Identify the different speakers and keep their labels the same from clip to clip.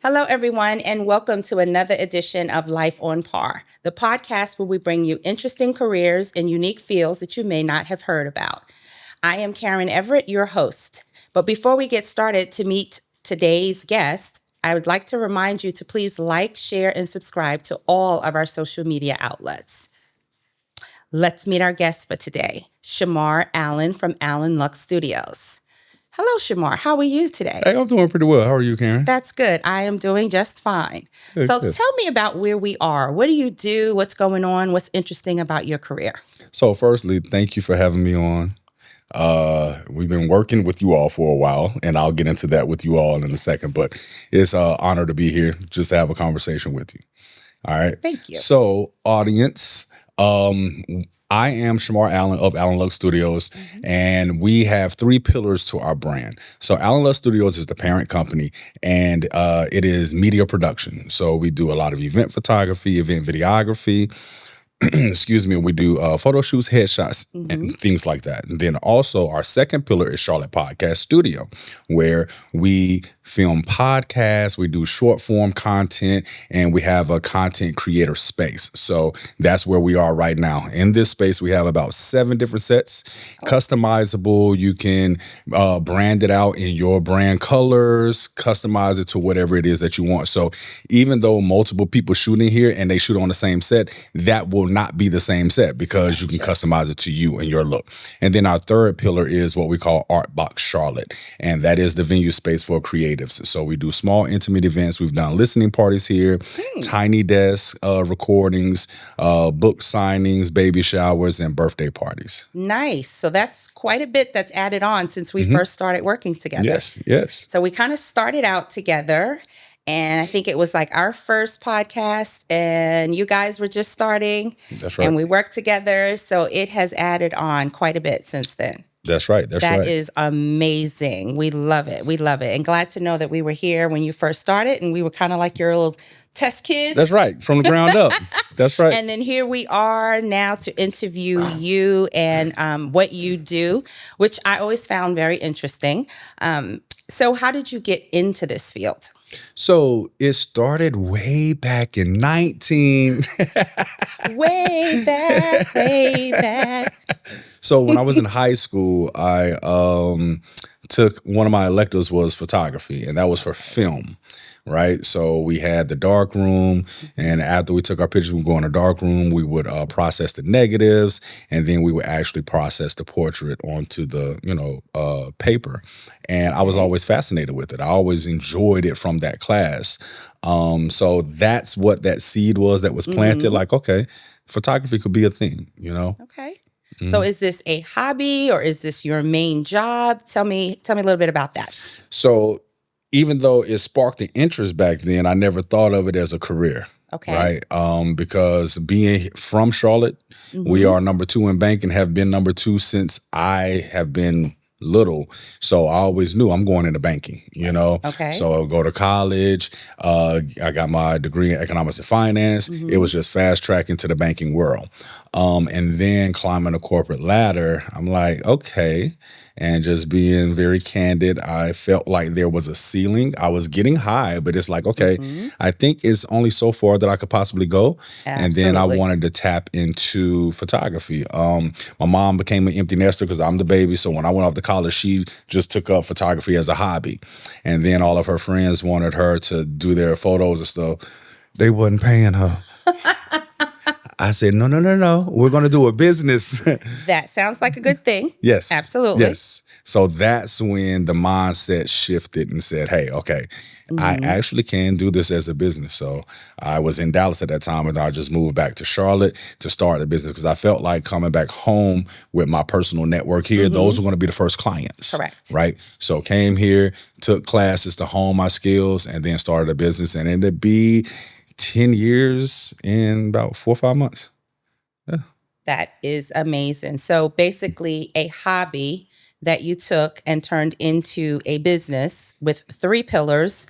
Speaker 1: Hello, everyone, and welcome to another edition of Life on Par, the podcast where we bring you interesting careers and unique fields that you may not have heard about. I am Karen Everett, your host. But before we get started to meet today's guest, I would like to remind you to please like, share, and subscribe to all of our social media outlets. Let's meet our guest for today, Shemar Allen from Allen Lux Studios. Hello, Shamar. How are you today?
Speaker 2: Hey, I'm doing pretty well. How are you, Karen?
Speaker 1: That's good. I am doing just fine.
Speaker 2: Good,
Speaker 1: So
Speaker 2: good.
Speaker 1: tell me about where we are. What do you do? What's going on? What's interesting about your career?
Speaker 2: So, firstly, thank you for having me on. We've been working with you all for a while, and I'll get into that with you all in a second. But it's an honor to be here just to have a conversation with you. All right.
Speaker 1: Thank you.
Speaker 2: So, audience, I am Shemar Allen of Allen Lux Studios, and we have three pillars to our brand. So Allen Lux Studios is the parent company, and it is media production. So we do a lot of event photography, event videography. Excuse me, we do photo shoots, headshots, and things like that. And then also our second pillar is Charlotte Podcast Studio, where we film podcasts, we do short form content, and we have a content creator space. So that's where we are right now. In this space, we have about 7 different sets, customizable. You can brand it out in your brand colors, customize it to whatever it is that you want. So even though multiple people shoot in here and they shoot on the same set, that will not be the same set because you can customize it to you and your look. And then our third pillar is what we call Art Box Charlotte, and that is the venue space for creatives. So we do small, intimate events. We've done listening parties here, tiny desk recordings, book signings, baby showers, and birthday parties.
Speaker 1: Nice. So that's quite a bit that's added on since we first started working together.
Speaker 2: Yes, yes.
Speaker 1: So we kind of started out together. And I think it was like our first podcast, and you guys were just starting.
Speaker 2: That's right.
Speaker 1: And we worked together. So it has added on quite a bit since then.
Speaker 2: That's right. That's right.
Speaker 1: That is amazing. We love it. We love it. And glad to know that we were here when you first started, and we were kind of like your little test kids.
Speaker 2: That's right. From the ground up. That's right.
Speaker 1: And then here we are now to interview you and what you do, which I always found very interesting. So how did you get into this field?
Speaker 2: So it started way back in 19.
Speaker 1: Way back, way back.
Speaker 2: So when I was in high school, I took one of my electives was photography, and that was for film, right? So we had the dark room, and after we took our pictures, we would go in the dark room. We would process the negatives, and then we would actually process the portrait onto the paper. And I was always fascinated with it. I always enjoyed it from that class. So that's what that seed was that was planted. Like, okay, photography could be a thing,
Speaker 1: Okay. So is this a hobby or is this your main job? Tell me a little bit about that.
Speaker 2: So even though it sparked the interest back then, I never thought of it as a career.
Speaker 1: Okay.
Speaker 2: Right. Because being from Charlotte, we are number 2 in banking, have been number 2 since I have been little. So I always knew I'm going into banking,
Speaker 1: Okay.
Speaker 2: So I'll go to college. I got my degree in economics and finance. It was just fast track into the banking world. And then climbing the corporate ladder, I'm like, okay. And just being very candid, I felt like there was a ceiling. I was getting high, but it's like, okay, I think it's only so far that I could possibly go. And then I wanted to tap into photography. My mom became an empty nester because I'm the baby. So when I went off to college, she just took up photography as a hobby. And then all of her friends wanted her to do their photos and stuff. They wasn't paying her. I said, no. We're going to do a business.
Speaker 1: That sounds like a good thing.
Speaker 2: Yes.
Speaker 1: Absolutely.
Speaker 2: Yes. So that's when the mindset shifted and said, hey, okay, I actually can do this as a business. So I was in Dallas at that time, and I just moved back to Charlotte to start the business because I felt like coming back home with my personal network here, those were going to be the first clients.
Speaker 1: Correct.
Speaker 2: Right. So came here, took classes to hone my skills, and then started a business, and ended up be 10 years in about 4 or 5 months. Yeah.
Speaker 1: That is amazing. So basically a hobby that you took and turned into a business with 3 pillars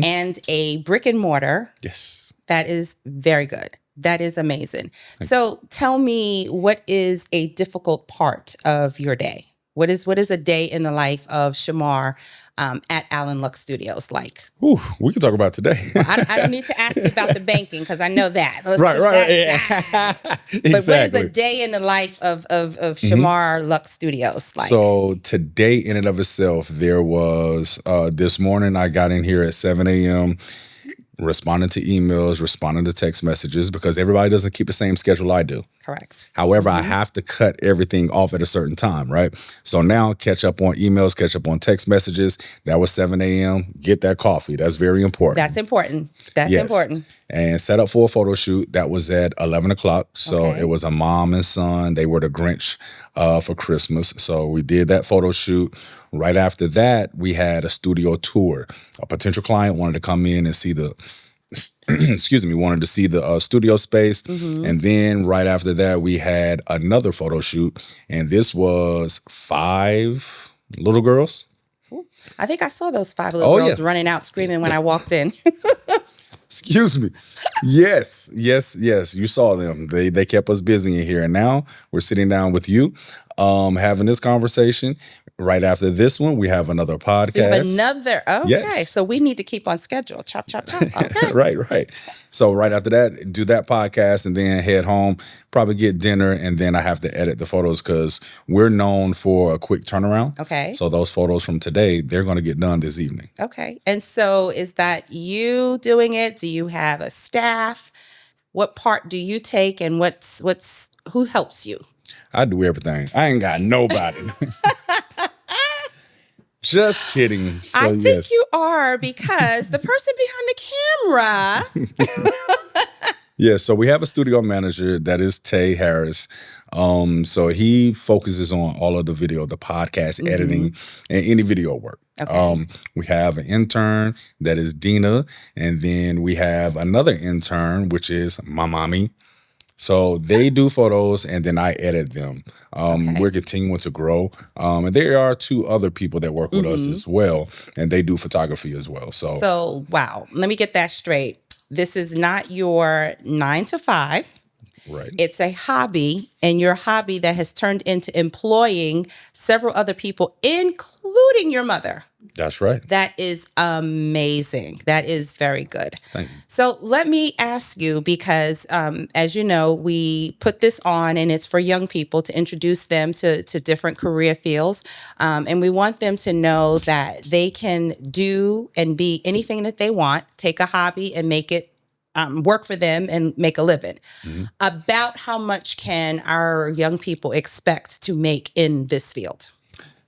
Speaker 1: and a brick and mortar.
Speaker 2: Yes.
Speaker 1: That is very good. That is amazing. So tell me, what is a difficult part of your day? What is a day in the life of Shamar at Allen Lux Studios like?
Speaker 2: Whew, we can talk about today.
Speaker 1: I don't need to ask you about the banking because I know that. Let's
Speaker 2: right,
Speaker 1: push
Speaker 2: right,
Speaker 1: that
Speaker 2: yeah.
Speaker 1: aside.
Speaker 2: Exactly.
Speaker 1: But what is a day in the life of Shemar Lux Studios like?
Speaker 2: So today, in and of itself, there was this morning. I got in here at 7 a.m. responding to emails, responding to text messages because everybody doesn't keep the same schedule I do.
Speaker 1: Correct.
Speaker 2: However, I have to cut everything off at a certain time, right? So now catch up on emails, catch up on text messages. That was 7 a.m. Get that coffee. That's very important.
Speaker 1: That's important. That's important.
Speaker 2: And set up for a photo shoot. That was at 11 o'clock. So it was a mom and son. They were the Grinch for Christmas. So we did that photo shoot. Right after that, we had a studio tour. A potential client wanted to come in and see the wanted to see the studio space. And then right after that, we had another photo shoot. And this was 5 little girls.
Speaker 1: I think I saw those 5 little girls running out screaming when I walked in.
Speaker 2: Excuse me. Yes. You saw them. They kept us busy in here. And now we're sitting down with you, having this conversation. Right after this one, we have another podcast.
Speaker 1: So you have another. Okay.
Speaker 2: Yes.
Speaker 1: So we need to keep on schedule. Chop, chop, chop. Okay.
Speaker 2: Right. So right after that, do that podcast and then head home, probably get dinner. And then I have to edit the photos because we're known for a quick turnaround.
Speaker 1: Okay.
Speaker 2: So those photos from today, they're going to get done this evening.
Speaker 1: Okay. And so is that you doing it? Do you have a staff? What part do you take and who helps you?
Speaker 2: I do everything. I ain't got nobody. Just kidding. So,
Speaker 1: I think you are because the person behind the camera.
Speaker 2: Yeah, so we have a studio manager that is Tay Harris. So he focuses on all of the video, the podcast editing, and any video work.
Speaker 1: Okay.
Speaker 2: We have an intern that is Dina, and then we have another intern, which is my mommy. So they do photos and then I edit them. We're continuing to grow. And there are 2 other people that work with us as well, and they do photography as well.
Speaker 1: So, wow. Let me get that straight. This is not your 9 to 5.
Speaker 2: Right.
Speaker 1: It's a hobby, and your hobby that has turned into employing several other people, including your mother.
Speaker 2: That's right.
Speaker 1: That is amazing. That is very good.
Speaker 2: Thank you.
Speaker 1: So let me ask you, because as you know, we put this on and it's for young people to introduce them to different career fields. And we want them to know that they can do and be anything that they want, take a hobby and make it work for them and make a living. About how much can our young people expect to make in this field?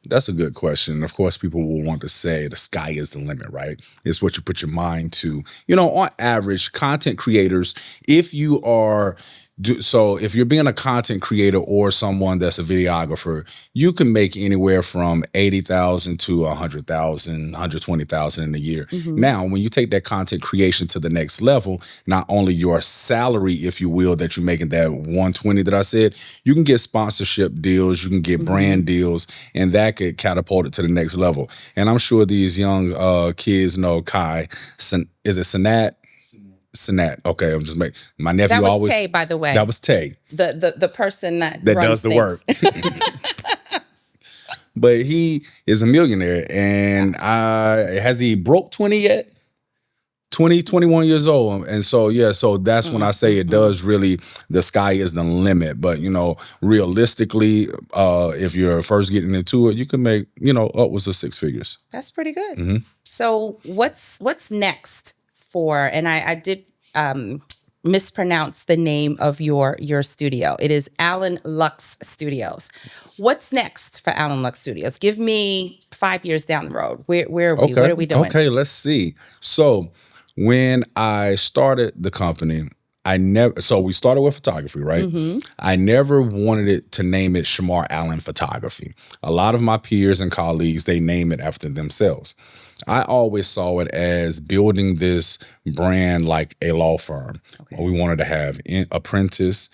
Speaker 2: That's a good question. Of course, people will want to say the sky is the limit, right? It's what you put your mind to. On average, content creators, if you are if you're being a content creator or someone that's a videographer, you can make anywhere from 80,000 to 100,000, 120,000 in a year. Now, when you take that content creation to the next level, not only your salary, if you will, that you're making that 120 that I said, you can get sponsorship deals, you can get brand deals, and that could catapult it to the next level. And I'm sure these young kids know Kai. Is it Sanat. Okay, I'm just making my nephew
Speaker 1: that was
Speaker 2: always.
Speaker 1: Tay, by the way.
Speaker 2: That was Tay.
Speaker 1: The person that
Speaker 2: does the work. But he is a millionaire, and has he broke 20 yet? 20, 21 years old. And so, so that's when I say it does really, the sky is the limit. But, realistically, if you're first getting into it, you can make, upwards of 6 figures.
Speaker 1: That's pretty good. So what's next and I did mispronounce the name of your studio. It is Allen Lux Studios. What's next for Allen Lux Studios? Give me 5 years down the road. Where are we?
Speaker 2: Okay.
Speaker 1: What are we doing?
Speaker 2: Okay, let's see. So when I started the company, we started with photography, right? I never wanted it to name it Shemar Allen Photography. A lot of my peers and colleagues, they name it after themselves. I always saw it as building this brand like a law firm. Okay. We wanted to have apprentice.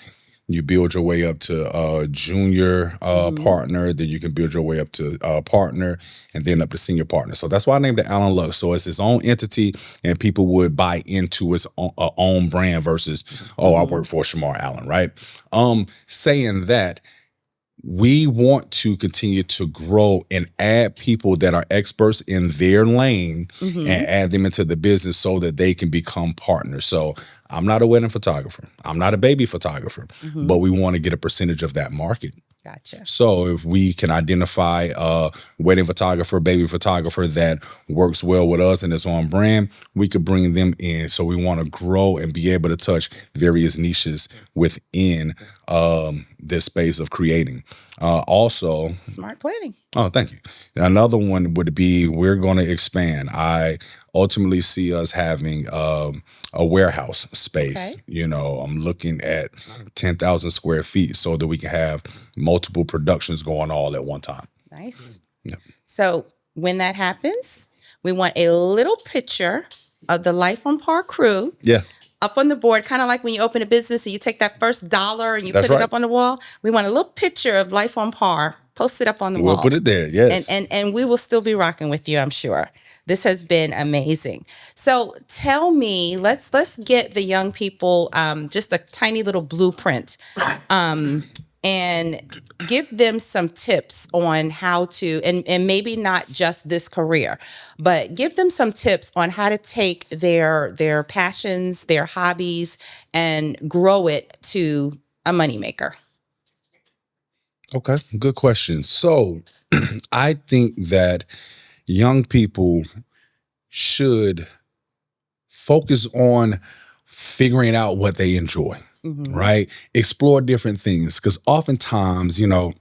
Speaker 2: You build your way up to junior partner, then you can build your way up to partner, and then up to senior partner. So that's why I named it Allen Lux. So it's its own entity, and people would buy into its own brand versus, I work for Shemar Allen, right? Saying that, we want to continue to grow and add people that are experts in their lane and add them into the business so that they can become partners. So I'm not a wedding photographer. I'm not a baby photographer, but we want to get a percentage of that market.
Speaker 1: Gotcha.
Speaker 2: So if we can identify a wedding photographer, baby photographer that works well with us and is on brand, we could bring them in. So we want to grow and be able to touch various niches within this space of creating. Also,
Speaker 1: Smart planning.
Speaker 2: oh, thank you. Another one would be we're going to expand. I ultimately see us having a warehouse space.
Speaker 1: Okay.
Speaker 2: You know, I'm looking at 10,000 square feet so that we can have multiple productions going all at one time.
Speaker 1: Nice.
Speaker 2: Yeah.
Speaker 1: So when that happens, we want a little picture of the Life on Par crew
Speaker 2: Yeah.
Speaker 1: up on the board, kind of like when you open a business and you take that first dollar and you
Speaker 2: That's
Speaker 1: put it
Speaker 2: right.
Speaker 1: up on the wall. We want a little picture of Life on Par, post it up on the
Speaker 2: We'll
Speaker 1: wall.
Speaker 2: put it there. Yes.
Speaker 1: And we will still be rocking with you, I'm sure. This has been amazing. So tell me, let's get the young people just a tiny little blueprint and give them some tips on how to, and maybe not just this career, but give them some tips on how to take their passions, their hobbies, and grow it to a moneymaker.
Speaker 2: Okay, good question. So I think that young people should focus on figuring out what they enjoy, right? Explore different things. Because oftentimes, you know,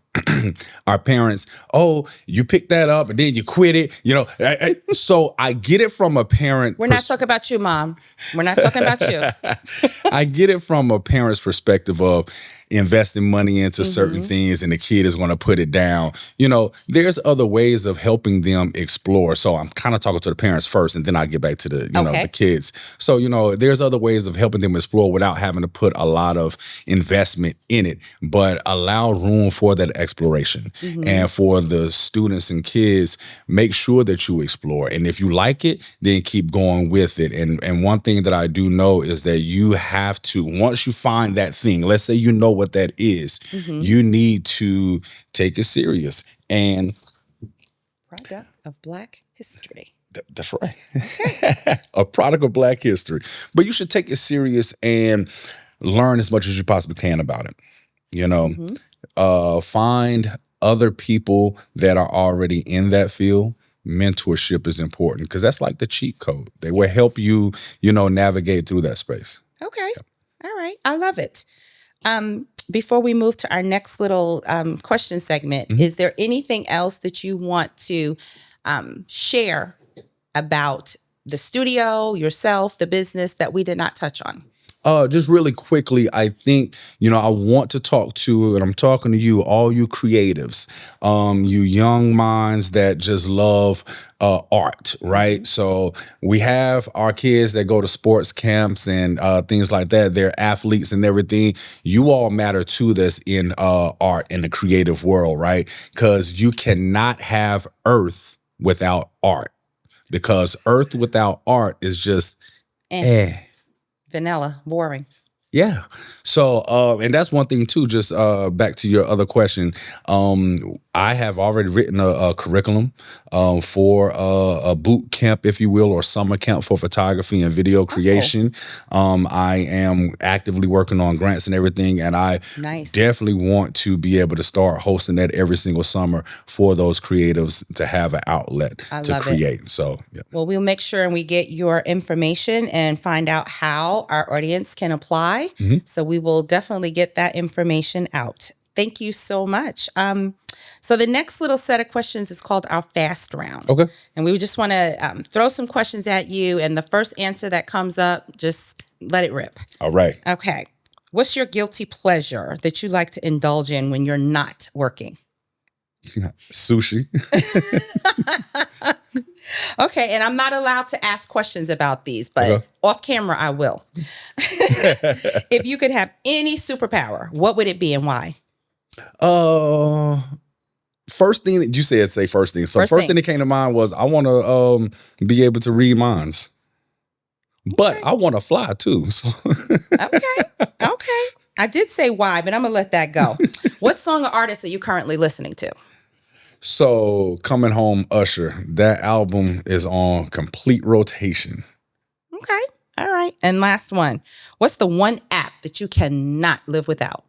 Speaker 2: our parents, oh, you picked that up and then you quit it, you know. So I get it from a parent.
Speaker 1: We're not talking about you, Mom. We're not talking about you.
Speaker 2: I get it from a parent's perspective of investing money into certain things and the kid is going to put it down. You know, there's other ways of helping them explore. So I'm kind of talking to the parents first and then I get back to the, you know, the kids. So, you know, there's other ways of helping them explore without having to put a lot of investment in it, but allow room for that exploration. And for the students and kids, make sure that you explore. And if you like it, then keep going with it. And one thing that I do know is that you have to, once you find that thing, let's say you know what that is, you need to take it serious. And
Speaker 1: Product of Black history.
Speaker 2: That's right. A product of Black history. But you should take it serious and learn as much as you possibly can about it. You know, find other people that are already in that field. Mentorship is important because that's like the cheat code. They will help you, you know, navigate through that space.
Speaker 1: Okay. All right. I love it. Before we move to our next little question segment, is there anything else that you want to share about the studio, yourself, the business that we did not touch on?
Speaker 2: Just really quickly, I think, you know, I want to talk to, and I'm talking to you, all you creatives, you young minds that just love art, right? So we have our kids that go to sports camps and things like that. They're athletes and everything. You all matter to this in art in the creative world, right? Because you cannot have earth without art, because earth without art is just
Speaker 1: Vanilla, boring.
Speaker 2: Yeah. So, and that's one thing too, just back to your other question. I have already written a curriculum for a boot camp, if you will, or summer camp for photography and video creation. I am actively working on grants and everything, and I definitely want to be able to start hosting that every single summer for those creatives to have an outlet to create. So, yeah.
Speaker 1: Well, we'll make sure and we get your information and find out how our audience can apply. So we will definitely get that information out. Thank you so much. So the next little set of questions is called our fast round.
Speaker 2: Okay.
Speaker 1: And we just want to throw some questions at you. And the first answer that comes up, just let it rip.
Speaker 2: All right.
Speaker 1: Okay. What's your guilty pleasure that you like to indulge in when you're not working?
Speaker 2: Sushi.
Speaker 1: Okay, and I'm not allowed to ask questions about these, but off camera I will. If you could have any superpower, what would it be and why?
Speaker 2: First thing that you said, say first thing. So first thing that came to mind was I want to be able to read minds, but I want to fly too. So.
Speaker 1: Okay. I did say why, but I'm gonna let that go. What song or artist are you currently listening to?
Speaker 2: So, Coming Home, Usher, that album is on complete rotation.
Speaker 1: Okay. All right. And last one. What's the one app that you cannot live without?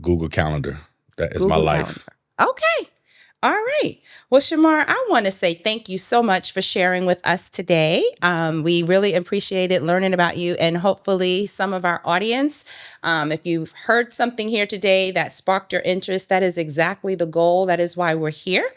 Speaker 2: Google Calendar. That is my
Speaker 1: Google
Speaker 2: life.
Speaker 1: Calendar. Okay. All right. Well, Shamar, I want to say thank you so much for sharing with us today. We really appreciated learning about you, and hopefully some of our audience, if you've heard something here today that sparked your interest, that is exactly the goal. That is why we're here.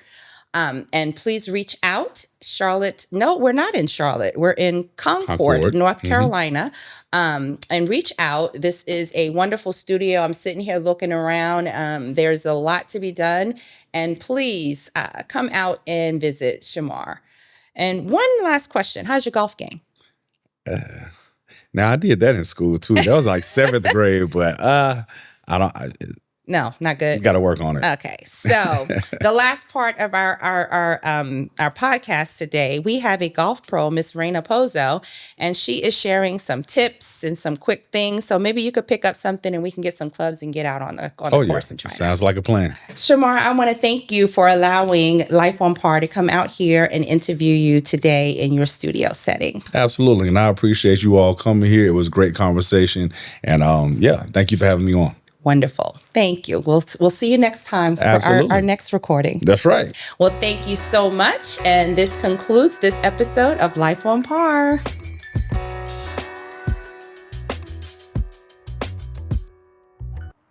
Speaker 1: And please reach out. Charlotte, no, we're not in Charlotte. We're in Concord. North Carolina. And reach out. This is a wonderful studio. I'm sitting here looking around. There's a lot to be done. And please come out and visit Shamar. And one last question. How's your golf game?
Speaker 2: Now, I did that in school too. That was like 7th grade, but
Speaker 1: No, not good.
Speaker 2: you got to work on it.
Speaker 1: Okay, so the last part of our podcast today, we have a golf pro, Miss Raina Pozo, and she is sharing some tips and some quick things. So maybe you could pick up something and we can get some clubs and get out on the course and try.
Speaker 2: Sounds like a plan.
Speaker 1: Shamar, I want to thank you for allowing Life on Par to come out here and interview you today in your studio setting.
Speaker 2: Absolutely, and I appreciate you all coming here. It was a great conversation, and thank you for having me on.
Speaker 1: Wonderful. Thank you. We'll see you next time for our next recording.
Speaker 2: That's right.
Speaker 1: Well, thank you so much. And this concludes this episode of Life on Par.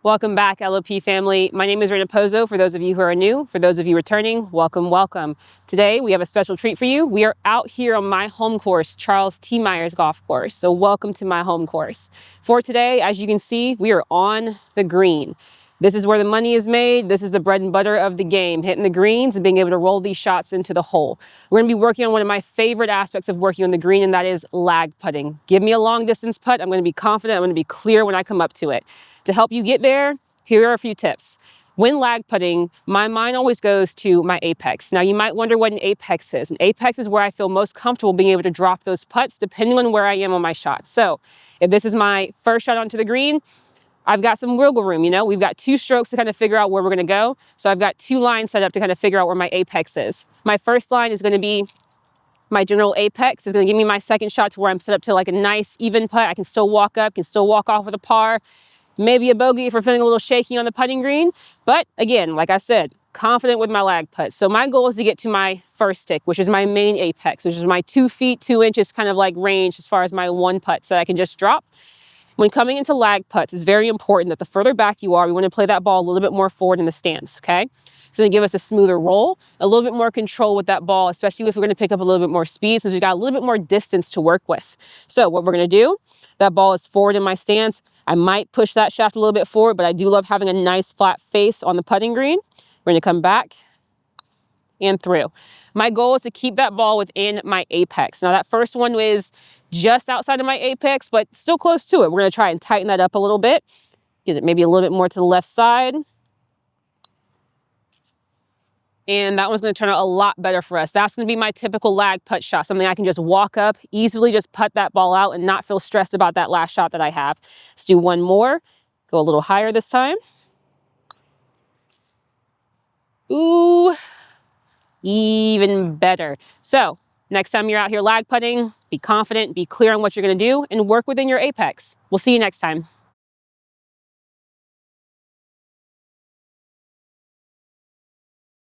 Speaker 3: Welcome back, LOP family. My name is Raina Pozo. For those of you who are new, for those of you returning, welcome, welcome. Today, we have a special treat for you. We are out here on my home course, Charles T. Myers Golf Course. So welcome to my home course. For today, as you can see, we are on the green. This is where the money is made. This is the bread and butter of the game, hitting the greens and being able to roll these shots into the hole. We're gonna be working on one of my favorite aspects of working on the green, and that is lag putting. Give me a long distance putt. I'm gonna be confident. I'm gonna be clear when I come up to it. To help you get there, here are a few tips. When lag putting, my mind always goes to my apex. Now, you might wonder what an apex is. An apex is where I feel most comfortable being able to drop those putts depending on where I am on my shot. So if this is my first shot onto the green, I've got some wiggle room, we've got 2 strokes to kind of figure out where we're gonna go. So I've got 2 lines set up to kind of figure out where my apex is. My first line is gonna be my general apex. Is gonna give me my second shot to where I'm set up to like a nice even putt. I can still walk up, can still walk off with a par. Maybe a bogey if we're feeling a little shaky on the putting green. But again, like I said, confident with my lag putt. So my goal is to get to my first stick, which is my main apex, which is my 2 feet, 2 inches kind of like range as far as my one putt so that I can just drop. When coming into lag putts, it's very important that the further back you are, we want to play that ball a little bit more forward in the stance, okay? It's going to give us a smoother roll, a little bit more control with that ball, especially if we're going to pick up a little bit more speed since we've got a little bit more distance to work with. So what we're going to do, that ball is forward in my stance. I might push that shaft a little bit forward, but I do love having a nice flat face on the putting green. We're going to come back and through. My goal is to keep that ball within my apex. Now that first one is just outside of my apex, but still close to it. We're going to try and tighten that up a little bit. Get it maybe a little bit more to the left side. And that one's going to turn out a lot better for us. That's going to be my typical lag putt shot, something I can just walk up, easily just putt that ball out and not feel stressed about that last shot that I have. Let's do one more. Go a little higher this time. Ooh, even better. So next time you're out here lag putting, be confident, be clear on what you're going to do, and work within your apex. We'll see you next time.